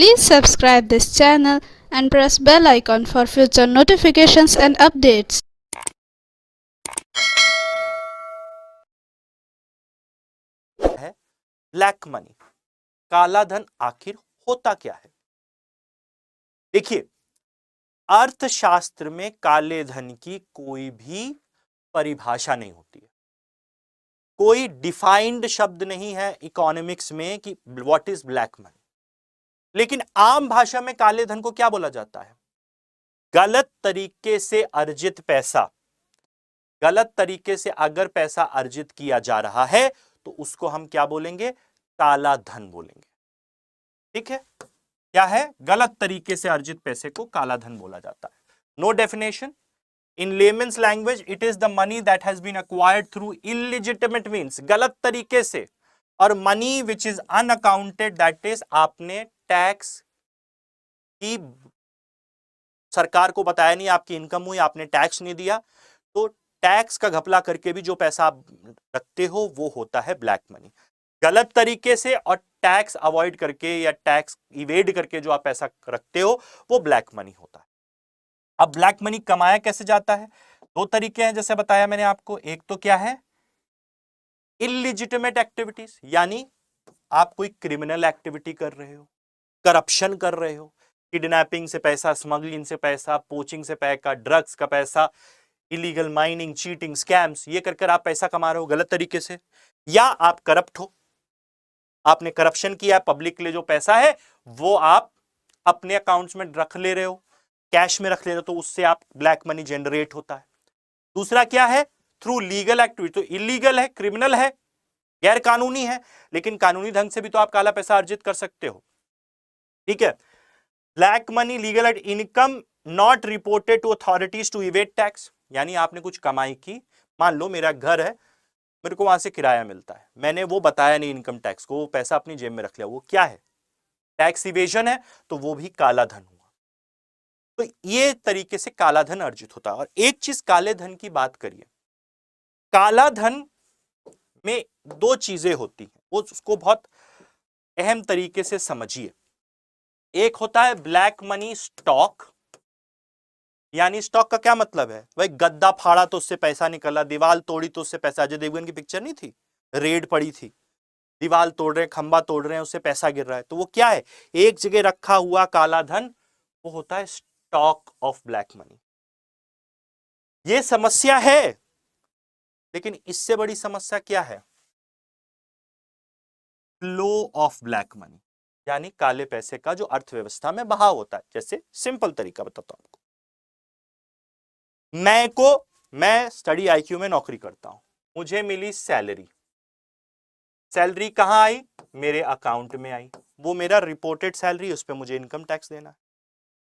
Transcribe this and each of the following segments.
Please subscribe this channel and press bell icon for future notifications and updates. है black money, काला धन आखिर होता क्या है? देखिए, अर्थशास्त्र में काले धन की कोई भी परिभाषा नहीं होती है, कोई डिफाइंड शब्द नहीं है इकोनॉमिक्स में कि व्हाट इज ब्लैक मनी। लेकिन आम भाषा में काले धन को क्या बोला जाता है? गलत तरीके से अर्जित पैसा। गलत तरीके से अगर पैसा अर्जित किया जा रहा है तो उसको हम क्या बोलेंगे? काला धन बोलेंगे। ठीक है, क्या है? गलत तरीके से अर्जित पैसे को काला धन बोला जाता है। No definition in layman's language, it is the money that has been acquired through illegitimate means, गलत तरीके से, और money which is unaccounted, that is आपने टैक्स की सरकार को बताया नहीं आपकी इनकम हुई, आपने टैक्स नहीं दिया, तो टैक्स का घपला करके भी जो पैसा आप रखते हो वो होता है ब्लैक मनी। गलत तरीके से और टैक्स अवॉइड करके या टैक्स इवेड करके जो आप पैसा रखते हो वो ब्लैक मनी होता है। अब ब्लैक मनी कमाया कैसे जाता है? दो तरीके हैं जैसे बताया मैंने आपको। एक तो क्या है? इलिजिटिमेट एक्टिविटीज, यानी आप कोई क्रिमिनल एक्टिविटी कर रहे हो, करप्शन कर रहे हो, किडनैपिंग से पैसा, स्मगलिंग से पैसा, पोचिंग से पैसा, ड्रग्स का पैसा, इलीगल माइनिंग, चीटिंग, स्कैम्स, ये कर आप पैसा कमा रहे हो गलत तरीके से। या आप करप्ट हो, आपने करप्शन किया, पब्लिक के लिए जो पैसा है वो आप अपने अकाउंट्स में रख ले रहे हो, कैश में रख ले रहे हो, तो उससे आप ब्लैक मनी जनरेट होता है। दूसरा क्या है? थ्रू लीगल एक्टिविटी, तो इलीगल है, क्रिमिनल है, गैर कानूनी है, लेकिन कानूनी ढंग से भी तो आप काला पैसा अर्जित कर सकते हो। ठीक है, black money legal income not reported to authorities to evade tax, यानी आपने कुछ कमाई की, मान लो मेरा घर है, मेरे को वहां से किराया मिलता है, मैंने वो बताया नहीं इनकम टैक्स को, वो पैसा अपनी जेब में रख लिया, वो क्या है? टैक्स इवेजन है, तो वो भी काला धन हुआ। तो ये तरीके से काला धन अर्जित होता है। और एक चीज काले धन की बात करिए, काला धन में दो चीजें होती हैं, वो उसको बहुत अहम तरीके से समझिए। एक होता है ब्लैक मनी स्टॉक, यानी स्टॉक का क्या मतलब है? भाई गद्दा फाड़ा तो उससे पैसा निकला, दीवार तोड़ी तो उससे पैसा, अजय देवगन की पिक्चर नहीं थी, रेड पड़ी थी, दीवार तोड़ रहे हैं, खंबा तोड़ रहे हैं, उससे पैसा गिर रहा है, तो वो क्या है? एक जगह रखा हुआ काला धन, वो होता है स्टॉक ऑफ ब्लैक मनी। ये समस्या है, लेकिन इससे बड़ी समस्या क्या है? फ्लो ऑफ ब्लैक मनी, यानी काले पैसे का जो अर्थव्यवस्था में बहाव होता है। जैसे सिंपल तरीका बताता हूं आपको, मैं स्टडी आईक्यू में नौकरी करता हूं, मुझे मिली सैलरी, सैलरी कहां आई? मेरे अकाउंट में आई, वो मेरा रिपोर्टेड सैलरी, उस पर मुझे इनकम टैक्स देना है,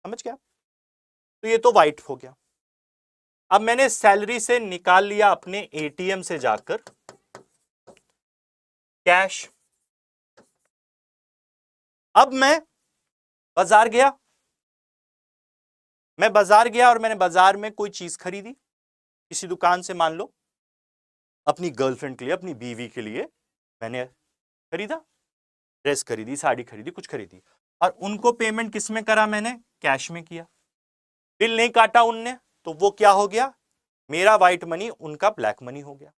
समझ गया? तो ये तो वाइट हो गया। अब मैंने सैलरी से निकाल लिया अपने एटीएम से जाकर कैश, अब मैं बाजार गया, और मैंने बाजार में कोई चीज खरीदी, किसी दुकान से, मान लो अपनी गर्लफ्रेंड के लिए, अपनी बीवी के लिए मैंने खरीदा, ड्रेस खरीदी, साड़ी खरीदी, कुछ खरीदी, और उनको पेमेंट किस में करा? मैंने कैश में किया, बिल नहीं काटा उनने, तो वो क्या हो गया? मेरा व्हाइट मनी, उनका ब्लैक मनी हो गया।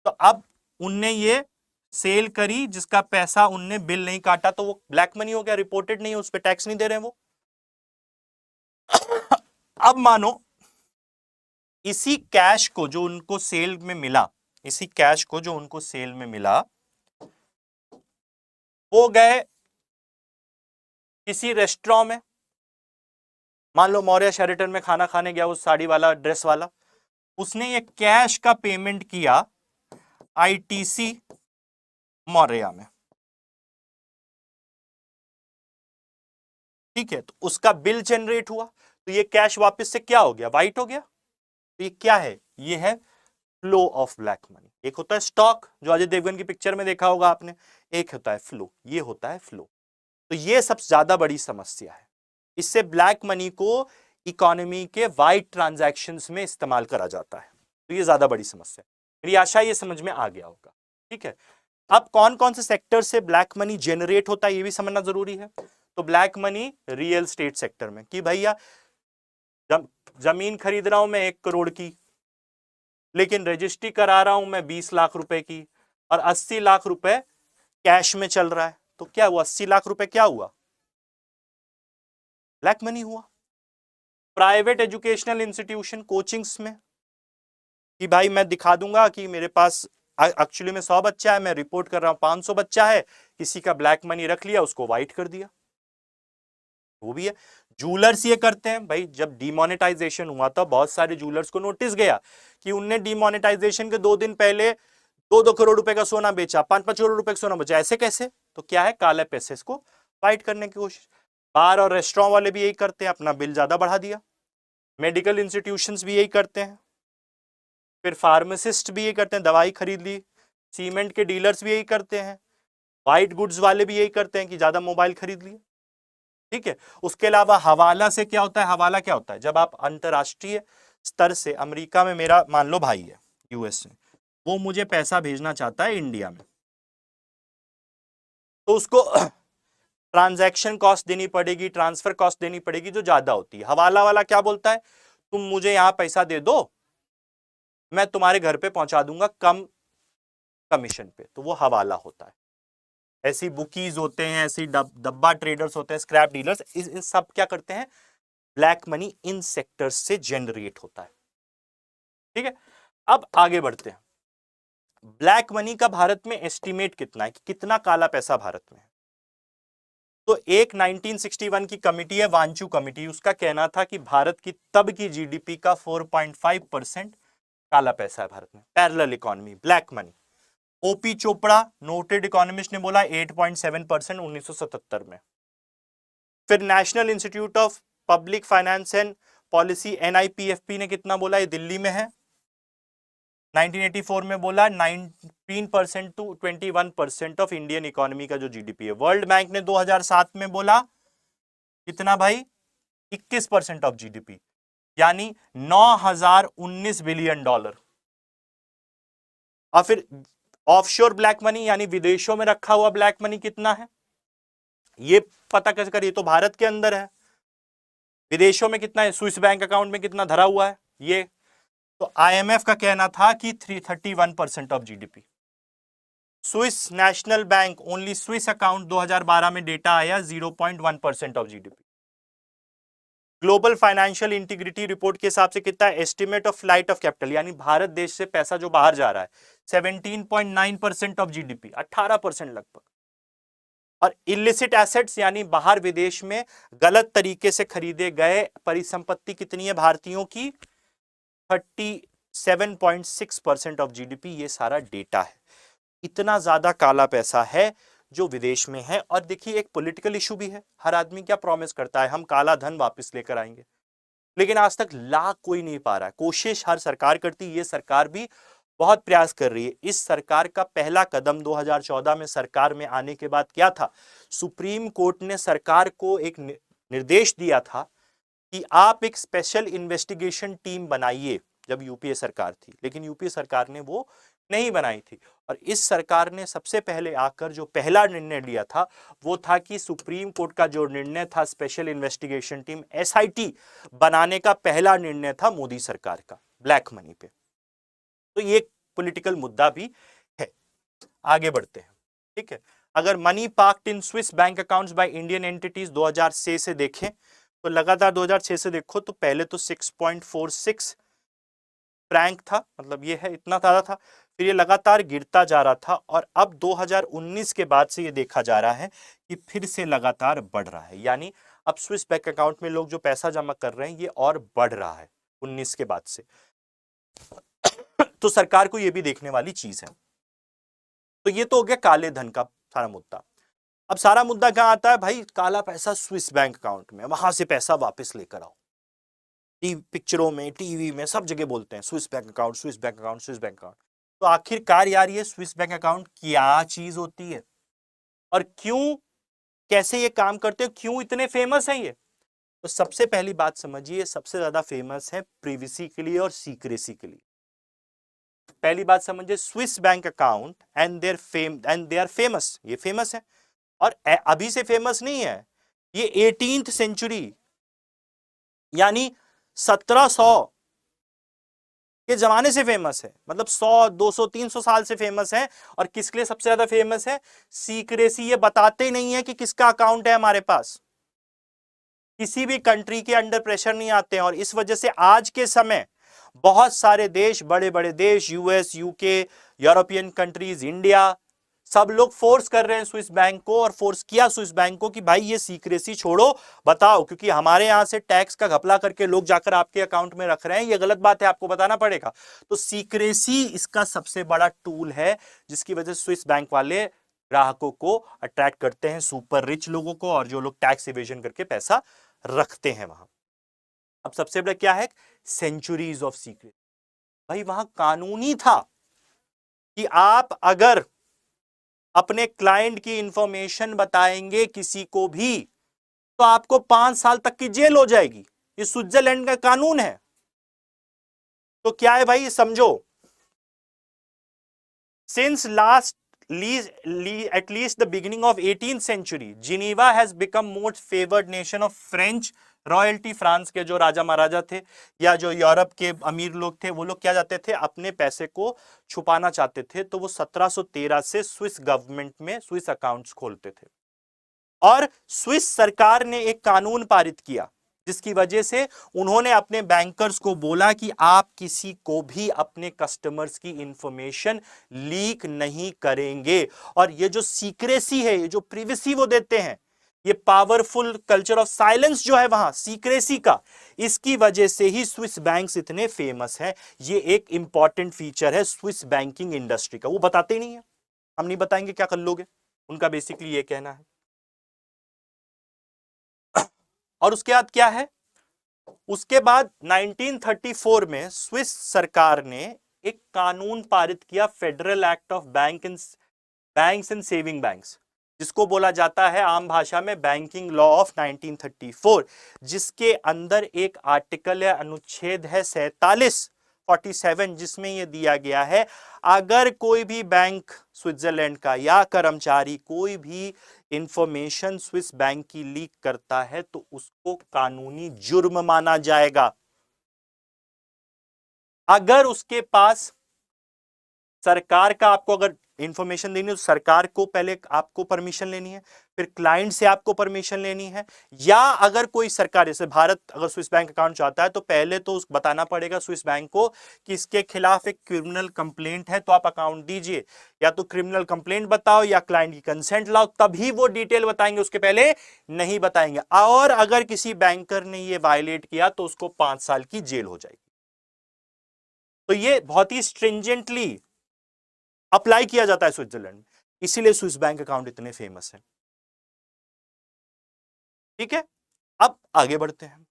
तो अब उनने ये सेल करी जिसका पैसा उनने बिल नहीं काटा, तो वो ब्लैक मनी हो गया, रिपोर्टेड नहीं है, उस पर टैक्स नहीं दे रहे हैं वो। अब मानो इसी कैश को जो उनको सेल में मिला, इसी कैश को जो उनको सेल में मिला, वो गए किसी रेस्टोरेंट में, मान लो मौर्य शेरेटन में खाना खाने गया, वो साड़ी वाला, ड्रेस वाला, उसने ये कैश का पेमेंट किया आईटीसी मौर्या में, ठीक है, तो उसका बिल जनरेट हुआ, तो ये कैश वापस से क्या हो गया? वाइट हो गया। तो ये क्या है? ये है फ्लो ऑफ ब्लैक मनी। एक होता है स्टॉक, जो अजय देवगन की पिक्चर में देखा होगा आपने, एक होता है फ्लो, ये होता है फ्लो। तो ये सबसे ज्यादा बड़ी समस्या है, इससे ब्लैक मनी को इकोनॉमी के वाइट ट्रांजैक्शंस में इस्तेमाल करा जाता है, तो ये ज्यादा बड़ी समस्या है। मेरी आशा ये समझ में आ गया होगा। ठीक है, अब कौन कौन से सेक्टर से ब्लैक मनी जनरेट होता है ये भी समझना जरूरी है। तो black money real estate sector में कि भैया जमीन खरीद रहा हूं मैं 1 करोड़ की, लेकिन रजिस्ट्री करा रहा हूं मैं 20 लाख रुपए की और 80 लाख रुपए कैश में चल रहा है, तो क्या हुआ? 80 लाख रुपए क्या हुआ? ब्लैक मनी हुआ। प्राइवेट एजुकेशनल इंस्टीट्यूशन कोचिंग्स में कि भाई मैं दिखा दूंगा कि मेरे पास एक्चुअली में 100 बच्चा है, मैं रिपोर्ट कर रहा हूं 500 बच्चा है, किसी का ब्लैक मनी रख लिया, उसको वाइट कर दिया, वो भी है। जूलर्स ये करते हैं भाई, जब डिमोनेटाइजेशन हुआ था बहुत सारे जूलर्स को नोटिस गया कि उनने डिमोनेटाइजेशन के 2 दिन पहले 2-2 करोड़ रुपए का सोना बेचा, 5-5 करोड़ रुपए का सोना बेचा, ऐसे कैसे? तो क्या है, काले पैसे को फाइट करने की कोशिश। बार और रेस्टोरेंट वाले भी यही करते हैं, अपना बिल ज्यादा बढ़ा दिया। मेडिकल इंस्टीट्यूशंस भी यही करते हैं, फिर फार्मासिस्ट भी यही करते हैं, दवाई खरीद ली। सीमेंट के डीलर्स भी यही करते हैं, व्हाइट गुड्स वाले भी यही करते हैं कि ज्यादा मोबाइल खरीद लिए। ठीक है, उसके अलावा हवाला से क्या होता है? हवाला क्या होता है? जब आप अंतरराष्ट्रीय स्तर से, अमेरिका में मेरा मान लो भाई है यूएस से, वो मुझे पैसा भेजना चाहता है इंडिया में, तो उसको ट्रांजैक्शन कॉस्ट देनी पड़ेगी, ट्रांसफर कॉस्ट देनी पड़ेगी जो ज्यादा होती है। हवाला वाला क्या बोलता है? तुम मुझे यहां पैसा दे दो, मैं तुम्हारे घर पे पहुंचा दूंगा कम कमीशन पे, तो वो हवाला होता है। ऐसी बुकीज होते हैं, ऐसी डब्बा ट्रेडर्स होते हैं, स्क्रैप डीलर्स, इन सब क्या करते हैं? ब्लैक मनी इन सेक्टर्स से जनरेट होता है। ठीक है, अब आगे बढ़ते हैं। ब्लैक मनी का भारत में एस्टिमेट कितना है कि कितना काला पैसा भारत में है? तो एक 1961 की कमिटी है, वांचू कमिटी, उसका कहना था कि भारत की तब की जीडीपी का 4.5% काला पैसा है भारत में, parallel economy, black money. OP Chopra noted economist ने बोला 8.7% 1977 में। फिर National Institute of Public Finance and Policy NIPFP ने कितना बोला? ये दिल्ली में है, 1984 में बोला 19% टू 21% ऑफ इंडियन इकोनॉमी का जो जीडीपी है। वर्ल्ड बैंक ने 2007 में बोला कितना भाई? 21% ऑफ जीडीपी, यानी 9019 बिलियन डॉलर। और फिर ऑफशोर ब्लैक मनी यानी विदेशों में रखा हुआ ब्लैक मनी कितना है, ये पता कैसे करिए? तो भारत के अंदर है, विदेशों में कितना है, स्विस बैंक अकाउंट में कितना धरा हुआ है ये। तो आईएमएफ का कहना था कि 331% of GDP. Swiss national bank only Swiss account 2012 में डेटा आया 0.1% of GDP. Global financial integrity report के हिसाब से कितना है? Estimate of flight of capital, यानी भारत देश से पैसा जो बाहर जा रहा है 17.9% ऑफ जीडीपी, 18% लगभग। और इलिसिट एसेट्स यानी बाहर विदेश में गलत तरीके से खरीदे गए परिसंपत्ति कितनी है भारतीयों की? 37.6% ऑफ जीडीपी। ये सारा डेटा है। इतना ज्यादा काला पैसा है जो विदेश में है। और देखिए एक पॉलिटिकल इशू भी है, हर आदमी क्या प्रॉमिस करता है, हम काला धन वापस लेकर आएंगे, लेकिन आज तक ला कोई नहीं पा रहा है। कोशिश हर सरकार करती है, ये सरकार भी बहुत प्रयास कर रही है। इस सरकार का पहला कदम 2014 में सरकार में आने के बाद क्या था? सुप्रीम कोर्ट ने सरकार को एक निर्देश दिया था कि आप एक स्पेशल इन्वेस्टिगेशन टीम बनाइए, जब यूपीए सरकार थी, लेकिन यूपीए सरकार ने वो नहीं बनाई थी। और इस सरकार ने सबसे पहले आकर जो पहला निर्णय लिया था वो था कि सुप्रीम कोर्ट का जो निर्णय था स्पेशल इन्वेस्टिगेशन टीम एसआईटी बनाने का, पहला निर्णय था मोदी सरकार का ब्लैक मनी पे। तो ये एक पॉलिटिकल मुद्दा भी है। आगे बढ़ते हैं। ठीक है, अगर money parked in Swiss bank accounts by Indian entities 2006 से देखें तो लगातार 2006 से देखो तो पहले तो 6.46 फ्रैंक था, मतलब ये है इतना ज्यादा था, फिर ये लगातार गिरता जा रहा था और अब 2019 के बाद से ये देखा जा रहा है कि फिर से लगातार बढ़ रहा है। यानी अब स्विस बैंक अकाउंट में लोग जो पैसा जमा कर रहे हैं ये और बढ़ रहा है 19 के बाद से। तो सरकार को ये भी देखने वाली चीज है। तो ये तो हो गया काले धन का सारा मुद्दा। अब सारा मुद्दा क्या आता है भाई? काला पैसा स्विस बैंक अकाउंट में, वहां से पैसा वापस लेकर आओ। पिक्चरों में, टीवी में, सब जगह बोलते हैं Swiss bank account, Swiss bank account, Swiss bank account. तो आखिरकार यार ये स्विस बैंक अकाउंट क्या चीज होती है और क्यों, कैसे ये काम करते हैं, क्यों इतने फेमस है ये? तो सबसे पहली बात समझिए, सबसे ज्यादा फेमस है प्रिवेसी के लिए और सीक्रेसी के लिए। पहली बात समझिए, Swiss bank account and they are famous, ये फेमस है। और अभी से फेमस नहीं है, ये 18th सेंचुरी यानी 1700 के जमाने से फेमस है, मतलब 100, 200, 300 साल से फेमस है। और किसके लिए सबसे ज्यादा फेमस है? सीक्रेसी। ये बताते नहीं है कि किसका अकाउंट है हमारे पास, किसी भी कंट्री के अंडर प्रेशर नहीं आते हैं। और इस वजह से आज के समय बहुत सारे देश, बड़े बड़े देश, US, UK, European countries, India, सब लोग फोर्स कर रहे हैं स्विस बैंक को, और फोर्स किया स्विस बैंक को कि भाई ये सीक्रेसी छोड़ो, बताओ, क्योंकि हमारे यहां से टैक्स का घपला करके लोग जाकर आपके अकाउंट में रख रहे हैं, ये गलत बात है, आपको बताना पड़ेगा। तो सीक्रेसी इसका सबसे बड़ा टूल है, जिसकी वजह से स्विस बैंक वाले ग्राहकों को अट्रैक्ट करते हैं, सुपर रिच लोगों को, और जो लोग टैक्स इवेजन करके पैसा रखते हैं वहां। अब सबसे बड़ा क्या है? Centuries of secret. भाई वहां कानूनी था कि आप अगर अपने क्लाइंट की इंफॉर्मेशन बताएंगे किसी को भी, तो आपको 5 साल तक की जेल हो जाएगी। ये स्विट्जरलैंड का कानून है। तो क्या है भाई, समझो, since last at least the beginning of 18th century, Geneva has become most favored nation of French royalty. France के जो राजा महाराजा थे या जो यूरोप के अमीर लोग थे, वो लोग क्या चाहते थे? अपने पैसे को छुपाना चाहते थे, तो वो 1713 से स्विस गवर्नमेंट में स्विस अकाउंट्स खोलते थे। और स्विस सरकार ने एक कानून पारित किया, जिसकी वजह से उन्होंने अपने बैंकर्स को बोला कि आप किसी को भी अपने कस्टमर्स की इंफॉर्मेशन लीक नहीं करेंगे। और ये जो सीक्रेसी है, ये जो प्रिवेसी वो देते हैं, ये पावरफुल कल्चर ऑफ साइलेंस जो है वहां सीक्रेसी का, इसकी वजह से ही स्विस बैंक्स इतने फेमस हैं। ये एक इंपॉर्टेंट फीचर है स्विस बैंकिंग इंडस्ट्री का। वो बताते ही नहीं है, हम नहीं बताएंगे क्या कर लोगे, उनका बेसिकली ये कहना है। और उसके बाद क्या है? उसके बाद 1934 में स्विस सरकार ने एक कानून पारित किया, federal act of banks and saving banks, जिसको बोला जाता है आम भाषा में बैंकिंग लॉ ऑफ 1934, जिसके अंदर एक आर्टिकल है, अनुच्छेद है 47, जिसमें यह दिया गया है, अगर कोई भी बैंक स्विट्जरलैंड का या कर्मचारी कोई भी इंफॉर्मेशन स्विस बैंक की लीक करता है, तो उसको कानूनी जुर्म माना जाएगा। अगर उसके पास सरकार का, आपको अगर इंफॉर्मेशन देनी है तो सरकार को पहले आपको परमिशन लेनी है, फिर क्लाइंट से आपको परमिशन लेनी है, या अगर कोई सरकार, जैसे भारत अगर स्विस बैंक अकाउंट चाहता है तो पहले तो बताना पड़ेगा स्विस बैंक को कि इसके खिलाफ एक क्रिमिनल कंप्लेंट है, तो आप अकाउंट दीजिए, या तो क्रिमिनल कंप्लेंट बताओ या क्लाइंट की कंसेंट लाओ, तभी वो डिटेल बताएंगे, उसके पहले नहीं बताएंगे। और अगर किसी बैंकर ने ये वायलेट किया तो उसको 5 साल की जेल हो जाएगी। तो ये बहुत ही स्ट्रिंजेंटली अप्लाई किया जाता है स्विट्जरलैंड में, इसीलिए स्विस बैंक अकाउंट इतने फेमस है। ठीक है, अब आगे बढ़ते हैं।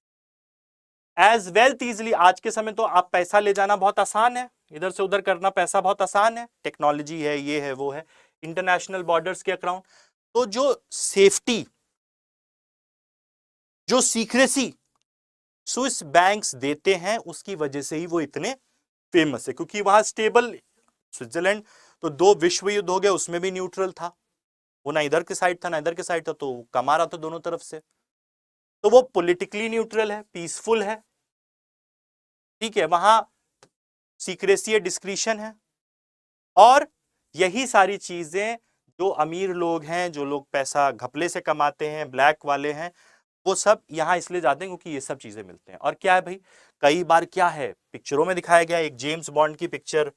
एज वेल्थ इजिली, आज के समय तो आप पैसा ले जाना बहुत आसान है, इधर से उधर करना पैसा बहुत आसान है, टेक्नोलॉजी है, ये है वो है, इंटरनेशनल बॉर्डर्स के अकाउंट। तो जो सेफ्टी, जो सीक्रेसी स्विस बैंक्स देते हैं, उसकी वजह से ही वो इतने फेमस है, क्योंकि वहां स्टेबल, स्विट्जरलैंड तो 2 विश्व युद्ध हो गए, उसमें भी न्यूट्रल था, वो ना इधर के साइड था ना इधर के साइड था, तो कमा रहा था दोनों तरफ से, तो वो पॉलिटिकली न्यूट्रल है, पीसफुल है। ठीक है, वहां सीक्रेसी है, डिस्क्रिशन है, और यही सारी चीजें जो अमीर लोग हैं, जो लोग पैसा घपले से कमाते हैं, ब्लैक वाले हैं, वो सब यहां इसलिए जाते हैं क्योंकि ये सब चीजें मिलते हैं। और क्या है भाई, कई बार क्या है, पिक्चरों में दिखाया गया, एक जेम्स बॉन्ड की picture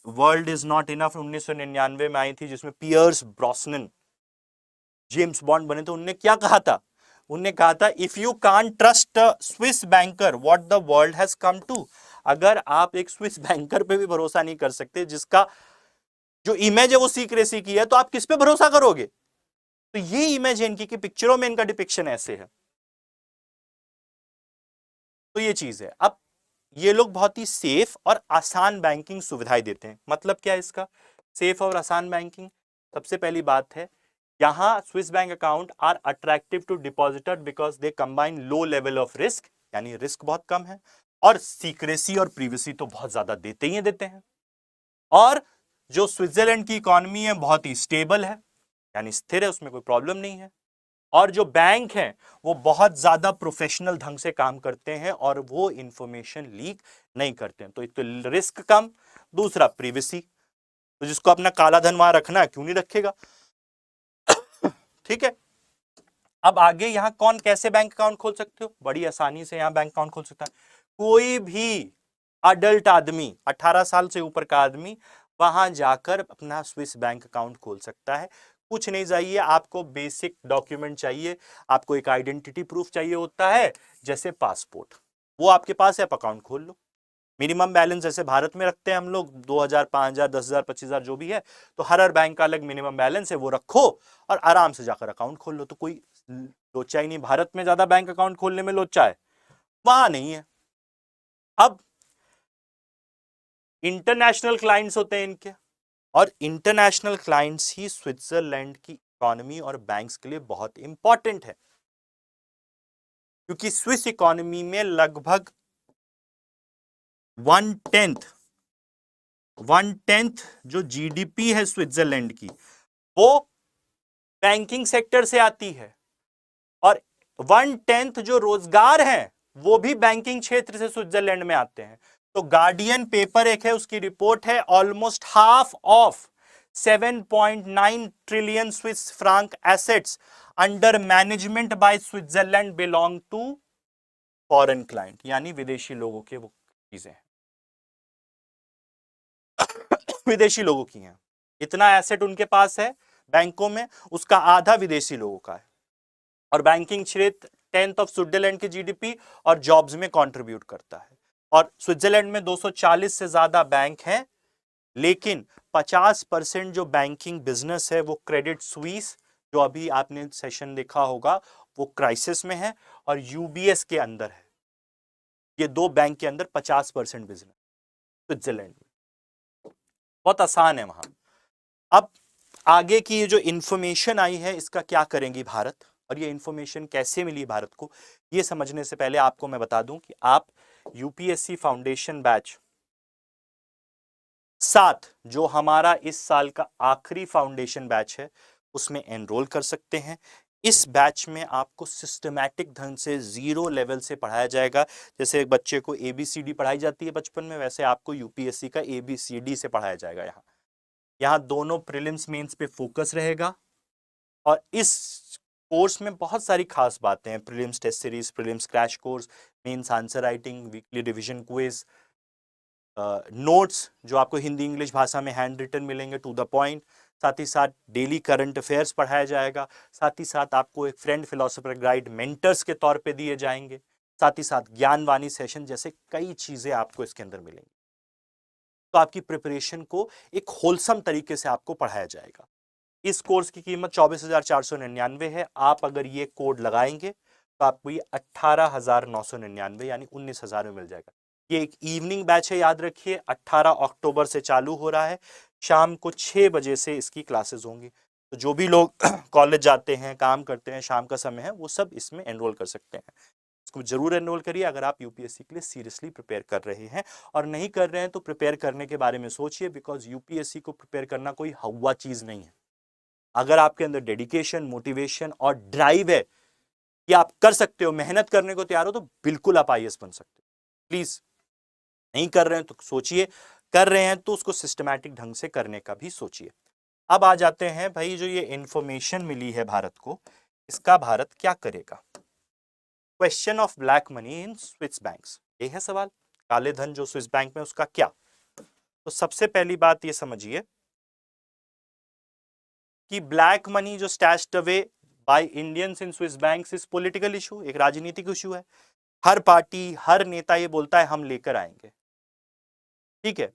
world is not enough 1999 में आई थी, जिसमें पियर्स ब्रॉसनन जेम्स बॉन्ड बने, तो उनने क्या कहा था? उनने कहा था, if you can't trust Swiss banker what the world has come to. अगर आप एक स्विस बैंकर पे भी भरोसा नहीं कर सकते, जिसका जो इमेज है वो सीक्रेसी की है, तो आप किस पे भरोसा करोगे? तो ये इमेज है इनकी, कि पिक्चरों में इनका डिपिक्शन ऐसे है। तो ये चीज है। अब ये लोग बहुत ही सेफ और आसान बैंकिंग सुविधाएं देते हैं। मतलब क्या है इसका, सेफ और आसान बैंकिंग? सबसे पहली बात है, यहां Swiss bank account are attractive to depositor because they combine low level of risk, यानी रिस्क बहुत कम है, और सीक्रेसी और प्रिवेसी तो बहुत ज्यादा देते ही देते हैं। और जो स्विट्जरलैंड की इकोनॉमी है बहुत ही स्टेबल है, यानी स्थिर है, उसमें कोई प्रॉब्लम नहीं है। और जो बैंक हैं वो बहुत ज्यादा प्रोफेशनल ढंग से काम करते हैं और वो इंफॉर्मेशन लीक नहीं करते हैं। तो एक तो रिस्क कम, दूसरा प्रिवेसी। तो जिसको अपना काला धन वहां रखना है क्यों नहीं रखेगा। ठीक है। अब आगे यहां कौन कैसे बैंक अकाउंट खोल सकते हो, बड़ी आसानी से यहां बैंक अकाउंट खोल सकता है कोई भी अडल्ट आदमी, 18 साल से ऊपर का आदमी वहां जाकर अपना स्विस बैंक अकाउंट खोल सकता है। कुछ नहीं चाहिए आपको, बेसिक डॉक्यूमेंट चाहिए, आपको एक आइडेंटिटी प्रूफ चाहिए होता है जैसे पासपोर्ट, वो आपके पास है, आप अकाउंट खोल लो। मिनिमम बैलेंस जैसे भारत में रखते हैं हम लोग 2000, 5000, 10,000, 25,000 जो भी है, तो हर बैंक का अलग मिनिमम बैलेंस है, वो रखो और आराम से जाकर अकाउंट खोल लो। तो कोई लोचा ही नहीं, भारत में ज्यादा बैंक अकाउंट खोलने में लोचा है, वहां नहीं है। अब इंटरनेशनल क्लाइंट्स होते हैं इनके, और इंटरनेशनल क्लाइंट्स ही स्विट्जरलैंड की इकोनॉमी और बैंक्स के लिए बहुत इंपॉर्टेंट है, क्योंकि स्विस इकोनॉमी में लगभग 1/10 जो जीडीपी है स्विट्जरलैंड की वो बैंकिंग सेक्टर से आती है, और 1/10 जो रोजगार है वो भी बैंकिंग क्षेत्र से स्विट्जरलैंड में आते हैं। तो गार्डियन पेपर एक है, उसकी रिपोर्ट है, almost half of 7.9 trillion Swiss franc assets under management by Switzerland belong to foreign client, यानी विदेशी लोगों के वो चीजें हैं, विदेशी लोगों की हैं। इतना एसेट उनके पास है बैंकों में, उसका आधा विदेशी लोगों का है। और बैंकिंग क्षेत्र 10th ऑफ स्विट्जरलैंड की जीडीपी और जॉब्स में कंट्रीब्यूट करता है। और स्विट्जरलैंड में 240 से ज्यादा बैंक हैं, लेकिन 50% जो बैंकिंग बिजनेस है वो क्रेडिट स्विस, जो अभी आपने सेशन देखा होगा, वो क्राइसिस में है, और यूबीएस के अंदर है। ये दो बैंक के अंदर 50% बिजनेस स्विट्जरलैंड में। बहुत आसान है वहां। अब आगे की जो इंफॉर्मेशन आई है इसका क्या करेंगी भारत, और ये इंफॉर्मेशन कैसे मिली भारत को, ये समझने से पहले आपको मैं बता दूं कि आप यूपीएससी फाउंडेशन बैच 7 जो हमारा इस साल का आखिरी फाउंडेशन बैच है उसमें एनरोल कर सकते हैं। इस बैच में आपको सिस्टमैटिक ढंग से 0 लेवल से पढ़ाया जाएगा। जैसे एक बच्चे को एबीसीडी पढ़ाई जाती है बचपन में, वैसे आपको यूपीएससी का एबीसीडी से पढ़ाया जाएगा। यहाँ दोनों प्रीलिम्स मेंस पे फोकस रहेगा, और इस कोर्स में बहुत सारी खास बातें हैं, prelims test series, prelims crash course, mains answer writing, weekly revision quiz, notes जो आपको हिंदी इंग्लिश भाषा में हैंड रिटन मिलेंगे टू द पॉइंट, साथ ही साथ डेली करंट अफेयर्स पढ़ाया जाएगा, साथ ही साथ आपको एक फ्रेंड फिलोसोफर गाइड मेंटर्स के तौर पे दिए जाएंगे, साथ ही साथ ज्ञानवाणी सेशन जैसे कई चीजें आपको इसके अंदर मिलेंगी। तो आपकी प्रिपरेशन को एक होलसम तरीके से आपको पढ़ाया जाएगा। इस कोर्स की कीमत 24,499 है। आप अगर ये कोड लगाएंगे तो आपको ये 18,999 यानी 19,000 में मिल जाएगा। ये एक इवनिंग बैच है, याद रखिए, 18 अक्टूबर से चालू हो रहा है, शाम को 6 बजे से इसकी क्लासेस होंगी। तो जो भी लोग कॉलेज जाते हैं, काम करते हैं, शाम का समय है, वो सब इसमें एनरोल कर सकते हैं। इसको जरूर एनरोल करिए अगर आप यूपीएससी के लिए सीरियसली प्रिपेयर कर रहे हैं, और नहीं कर रहे हैं तो प्रिपेयर करने के बारे में सोचिए, बिकॉज यूपीएससी को प्रिपेयर करना कोई हवा चीज नहीं है। अगर आपके अंदर डेडिकेशन, मोटिवेशन और ड्राइव है कि आप कर सकते हो, मेहनत करने को तैयार हो, तो बिल्कुल आप आईएएस बन सकते हो। प्लीज, नहीं कर रहे हैं तो सोचिए, कर रहे हैं तो उसको सिस्टमैटिक ढंग से करने का भी सोचिए। अब आ जाते हैं भाई, जो ये इंफॉर्मेशन मिली है भारत को, इसका भारत क्या करेगा। Question of black money in Swiss banks, ये है सवाल, काले धन जो स्विस बैंक में उसका क्या। तो सबसे पहली बात ये समझिए कि ब्लैक मनी जो stashed away by Indians in Swiss banks is political issue, एक राजनीतिक इशू है। हर पार्टी, हर नेता ये बोलता है हम लेकर आएंगे, ठीक है,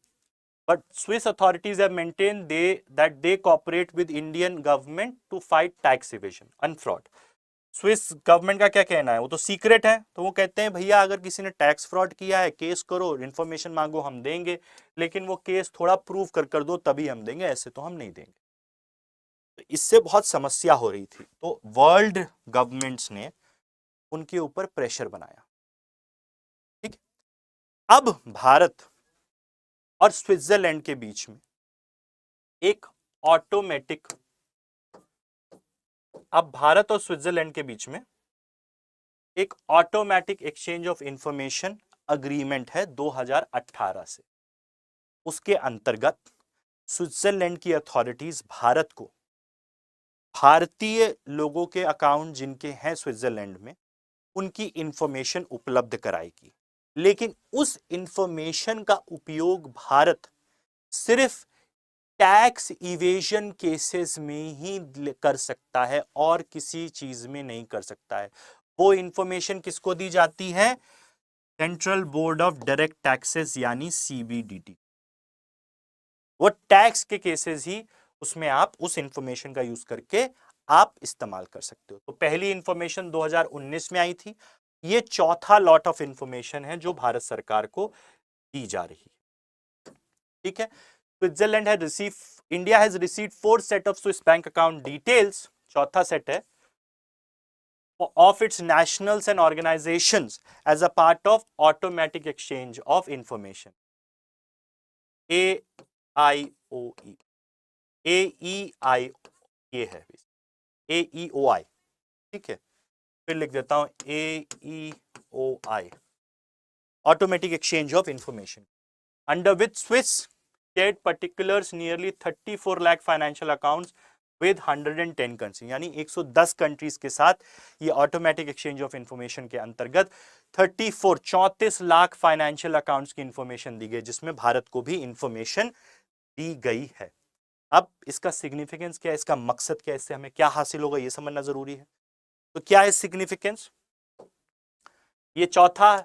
but Swiss authorities have maintain that they cooperate with Indian government to fight tax evasion and fraud. Swiss government का क्या कहना है, वो तो सीक्रेट है, तो वो कहते हैं भैया अगर किसी ने टैक्स फ्रॉड किया है केस करो, इन्फॉर्मेशन मांगो, हम देंगे, लेकिन वो केस थोड़ा प्रूव कर दो तभी हम देंगे, ऐसे तो हम नहीं देंगे। तो इससे बहुत समस्या हो रही थी, तो वर्ल्ड गवर्नमेंट्स ने उनके ऊपर प्रेशर बनाया। ठीक, अब भारत और स्विट्जरलैंड के बीच में एक ऑटोमेटिक अब भारत और स्विट्जरलैंड के बीच में एक automatic exchange of information agreement है 2018 से। उसके अंतर्गत स्विट्जरलैंड की अथॉरिटीज भारत को भारतीय लोगों के अकाउंट जिनके हैं स्विट्जरलैंड में उनकी इंफॉर्मेशन उपलब्ध कराएगी, लेकिन उस इंफॉर्मेशन का उपयोग भारत सिर्फ टैक्स इवेजन केसेस में ही कर सकता है और किसी चीज में नहीं कर सकता है। वो इंफॉर्मेशन किसको दी जाती है? Central board of direct taxes यानी सीबीडीटी। वो टैक्स के केसेस ही उसमें आप उस इंफॉर्मेशन का यूज करके आप इस्तेमाल कर सकते हो। तो पहली इंफॉर्मेशन 2019 में आई थी। ये चौथा लॉट ऑफ इंफॉर्मेशन है जो भारत सरकार को दी जा रही है। ठीक है, Switzerland has receive India has received 4 set of Swiss bank account details, चौथा सेट है, of its nationals and organizations as a part of automatic exchange of information, AIOE, AEI ये है, AEOI। ठीक है, फिर लिख देता हूं AEOI, automatic exchange of information, under which Swiss shared particulars nearly 34 lakh financial accounts with 110 country, यानी 110 countries के साथ ये ऑटोमेटिक एक्सचेंज ऑफ इंफॉर्मेशन के अंतर्गत 34 लाख फाइनेंशियल अकाउंट्स की इंफॉर्मेशन दी गई, जिसमें भारत को भी इंफॉर्मेशन दी गई है। अब इसका सिग्निफिकेंस क्या है, इसका मकसद क्या है, इससे हमें क्या हासिल होगा ये समझना जरूरी है। तो क्या है सिग्निफिकेंस? ये चौथा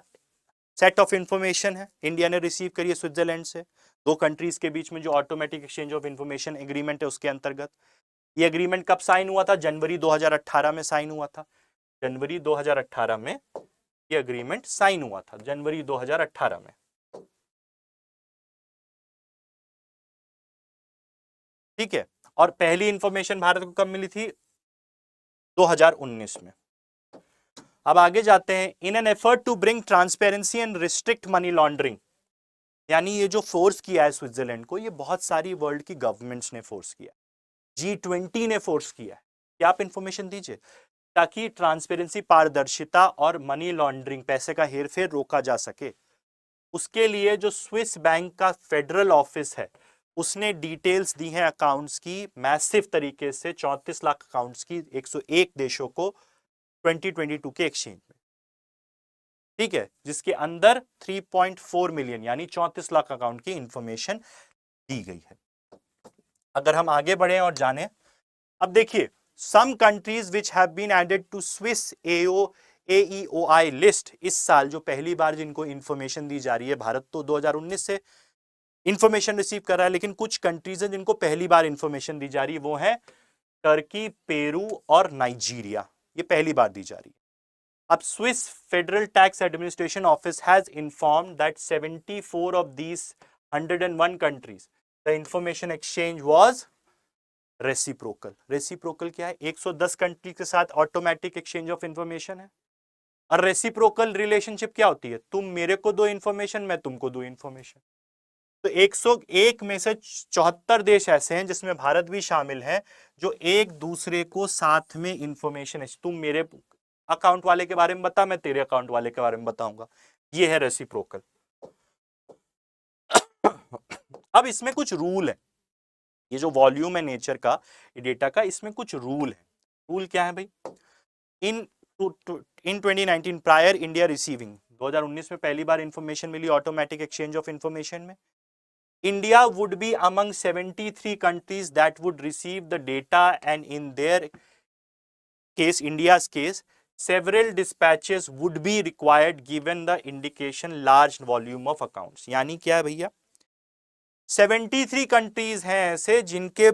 सेट ऑफ इंफॉर्मेशन है, इंडिया ने रिसीव करी है स्विट्जरलैंड से, दो कंट्रीज के बीच में जो automatic exchange of information agreement है उसके अंतर्गत। ये एग्रीमेंट कब साइन हुआ था? जनवरी 2018 में साइन हुआ था। जनवरी 2018 में ये एग्रीमेंट साइन हुआ था, जनवरी 2018 में। ठीक है, और पहली इंफॉर्मेशन भारत को कब मिली थी? 2019 में। अब आगे जाते हैं। In an effort to bring transparency and restrict money laundering, यानी ये जो फोर्स किया है स्विट्जरलैंड को, ये बहुत सारी वर्ल्ड की गवर्नमेंट्स ने फोर्स किया, G20 ने फोर्स किया है कि आप इंफॉर्मेशन दीजिए ताकि ट्रांसपेरेंसी, पारदर्शिता और मनी लॉन्ड्रिंग, पैसे का हेरफेर रोका जा सके। उसके लिए जो स्विस बैंक का फेडरल ऑफिस है उसने डिटेल्स दी हैं अकाउंट्स की मैसिव तरीके से, 34 लाख अकाउंट्स की 101 देशों को 2022 के एक्सचेंज में। ठीक है, जिसके अंदर 3.4 मिलियन यानी 34 लाख अकाउंट की इंफॉर्मेशन दी गई है। अगर हम आगे बढ़े और जाने, अब देखिए, some countries which have been added to Swiss AEOI list, इस साल जो पहली बार जिनको इंफॉर्मेशन दी जा रही है, भारत तो 2019 से इंफॉर्मेशन रिसीव कर रहा है, लेकिन कुछ कंट्रीज हैं जिनको पहली बार इंफॉर्मेशन दी जा रही है, वो है टर्की, पेरू और नाइजीरिया, ये पहली बार दी जा रही है। अब Swiss federal tax administration office has informed that 74 of these 101 countries the information exchange was reciprocal. Reciprocal क्या है? 110 कंट्री के साथ ऑटोमेटिक एक्सचेंज ऑफ इंफॉर्मेशन है। और रेसिप्रोकल रिलेशनशिप क्या होती है? तुम मेरे को दो इंफॉर्मेशन, मैं तुमको दो इंफॉर्मेशन। तो 101 में से 74 देश ऐसे हैं जिसमें भारत भी शामिल है जो एक दूसरे को साथ में इंफॉर्मेशन है, तुम मेरे अकाउंट वाले के बारे में बता, मैं तेरे अकाउंट वाले के बारे में बताऊंगा। ये है रेसिप्रोकल। अब इसमें कुछ रूल है, ये जो वॉल्यूम है नेचर का, ये डेटा का, इसमें कुछ रूल है। रूल क्या है भाई? इन 2019 प्रायर इंडिया रिसीविंग, 2019 में पहली बार इंफॉर्मेशन मिली ऑटोमेटिक एक्सचेंज ऑफ इंफॉर्मेशन में, India would be among 73 countries that would receive the data, and in their case, India's case, several dispatches would be required given the indication large volume of accounts। यानी क्या है भैया? 73 countries हैं ऐसे जिनके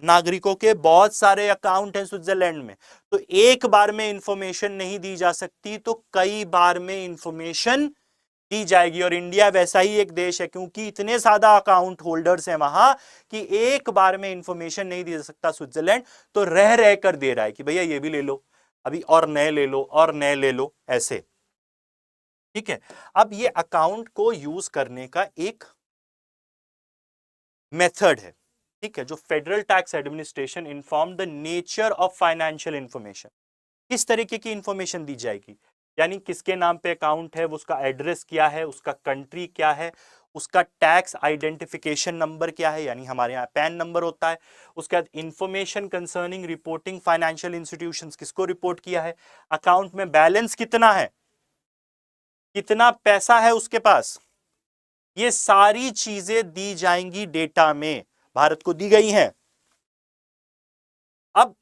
नागरिकों के बहुत सारे अकाउंट हैं स्विट्जरलैंड में, तो एक बार में इंफॉर्मेशन नहीं दी जा सकती, तो कई बार में इंफॉर्मेशन दी जाएगी। और इंडिया वैसा ही एक देश है, क्योंकि इतने ज्यादा अकाउंट होल्डर्स हैं वहां कि एक बार में इंफॉर्मेशन नहीं दे सकता स्विट्जरलैंड, तो रह रह कर दे रहा है कि भैया ये भी ले लो, अभी और नए ले लो, और नए ले लो, ऐसे। ठीक है, अब ये अकाउंट को यूज करने का एक मेथड है, ठीक है, जो federal tax administration inform the nature of financial information, किस तरीके की इंफॉर्मेशन दी जाएगी, यानी किसके नाम पे अकाउंट है, उसका एड्रेस क्या है, उसका कंट्री क्या है, उसका टैक्स आइडेंटिफिकेशन नंबर क्या है, यानी हमारे यहाँ पैन नंबर होता है। उसके बाद information concerning reporting financial institutions, किसको रिपोर्ट किया है, अकाउंट में बैलेंस कितना है, कितना पैसा है उसके पास, ये सारी चीजें दी जाएंगी डेटा में, भारत को दी गई हैं। अब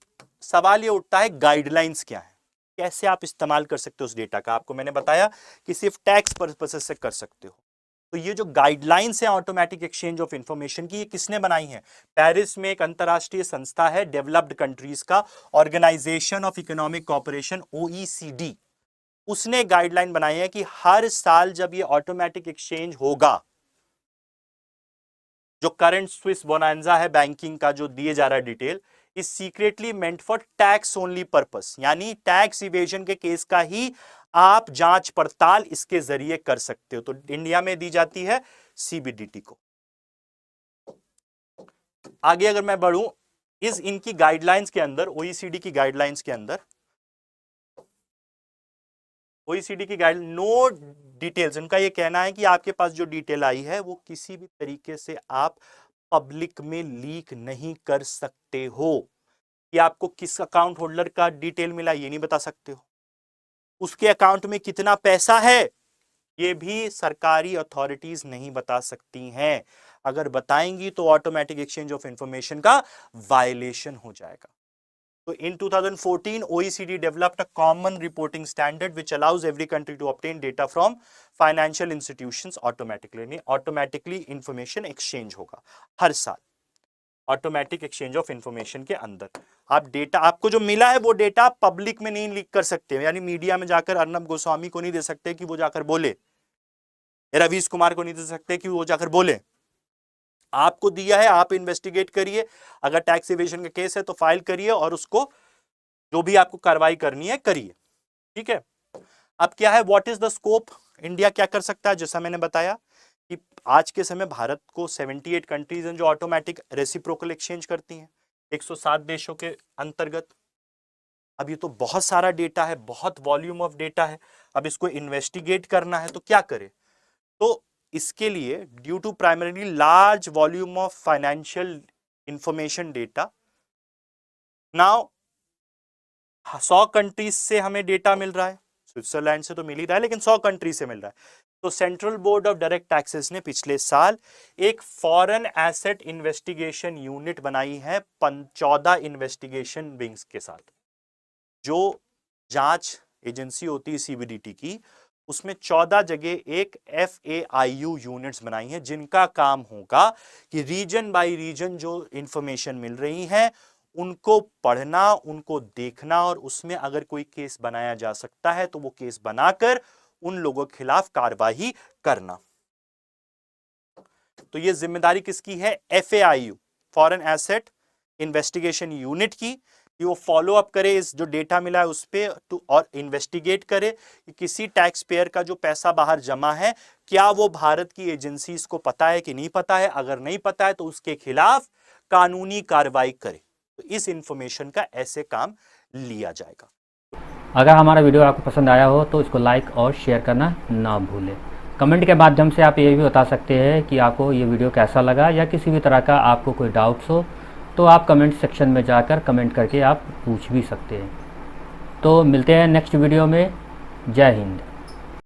सवाल ये उठता है गाइडलाइंस क्या है, कैसे आप इस्तेमाल कर सकते हो उस डेटा का। आपको मैंने बताया कि सिर्फ टैक्स पर्पस से कर सकते हो। तो ये जो गाइडलाइंस है ऑटोमेटिक एक्सचेंज ऑफ इंफॉर्मेशन की, ये किसने बनाई है, पेरिस में एक अंतरराष्ट्रीय संस्था है डेवलप्ड कंट्रीज का, organisation of economic cooperation OECD, उसने गाइडलाइन बनाई है कि हर साल जब ये ऑटोमेटिक एक्सचेंज होगा, जो करंट स्विस बोनांजा है बैंकिंग का जो दिए जा रहा है detail, is secretly meant for tax only purpose, यानी टैक्स इवेजन के केस का ही आप जांच पड़ताल इसके जरिए कर सकते हो। तो इंडिया में दी जाती है CBDT को। आगे अगर मैं बढ़ूं, इस इनकी गाइडलाइंस के अंदर, OECD की गाइडलाइंस के अंदर, OECD की गाइड नो डिटेल्स, इनका ये कहना है कि आपके पास जो डिटेल आई है वो किसी भी तरीके से आप पब्लिक में लीक नहीं कर सकते हो। कि आपको किस अकाउंट होल्डर का डिटेल मिला ये नहीं बता सकते हो, उसके अकाउंट में कितना पैसा है ये भी सरकारी अथॉरिटीज नहीं बता सकती हैं। अगर बताएंगी तो ऑटोमेटिक एक्सचेंज ऑफ इंफॉर्मेशन का वायलेशन हो जाएगा। So in 2014, OECD developed a common reporting standard which allows every country to obtain data from financial institutions automatically. यानी automatically information exchange होगा हर साल, ऑटोमेटिक एक्सचेंज ऑफ इंफॉर्मेशन के अंदर। आप data, आपको जो मिला है वो डेटा पब्लिक में नहीं लीक कर सकते, यानी मीडिया में जाकर अर्नब गोस्वामी को नहीं दे सकते कि वो जाकर बोले, रवीश कुमार को नहीं दे सकते कि वो जाकर बोले। आपको दिया है, आप इन्वेस्टिगेट करिए, अगर टैक्स इवेजन का केस है तो फाइल करिए और उसको जो भी आपको कार्रवाई करनी है करिए। ठीक है, अब क्या है, what is the scope, India क्या कर सकता है। जैसा मैंने बताया कि आज के समय भारत को 78 कंट्रीज हैं जो ऑटोमेटिक रेसिप्रोकल एक्सचेंज करती हैं 107 देशों के अंतर्गत। अब ये तो बहुत सारा डेटा है, बहुत वॉल्यूम ऑफ डेटा है, अब इसको इन्वेस्टिगेट करना है तो क्या करें। तो इसके लिए due to primarily large volume of financial information data, now 100 countries से हमें डेटा मिल रहा है, स्विट्जरलैंड से तो मिल ही रहा है लेकिन 100 कंट्री से मिल रहा है। तो central board of direct taxes ने पिछले साल एक फॉरेन एसेट इन्वेस्टिगेशन यूनिट बनाई है 14 इन्वेस्टिगेशन विंग्स के साथ। जो जांच एजेंसी होती है CBDT की, उसमें 14 जगह एक FAIU यूनिट्स बनाई हैं जिनका काम होगा कि रीजन बाय रीजन जो इंफॉर्मेशन मिल रही है उनको पढ़ना, उनको देखना और उसमें अगर कोई केस बनाया जा सकता है तो वो केस बनाकर उन लोगों के खिलाफ कार्रवाई करना। तो ये जिम्मेदारी किसकी है, FAIU foreign asset investigation unit की, कि वो फॉलो अप करे इस जो डेटा मिला है उस पर और इन्वेस्टिगेट करे कि किसी टैक्स पेयर का जो पैसा बाहर जमा है क्या वो भारत की एजेंसीज को पता है कि नहीं पता है, अगर नहीं पता है तो उसके खिलाफ कानूनी कार्रवाई करे। तो इस इंफॉर्मेशन का ऐसे काम लिया जाएगा। अगर हमारा वीडियो आपको पसंद आया हो तो इसको लाइक और शेयर करना ना भूलें। कमेंट के माध्यम से आप ये भी बता सकते हैं कि आपको ये वीडियो कैसा लगा, या किसी भी तरह का आपको कोई डाउट्स हो तो आप कमेंट सेक्शन में जाकर कमेंट करके आप पूछ भी सकते हैं। तो मिलते हैं नेक्स्ट वीडियो में। जय हिंद।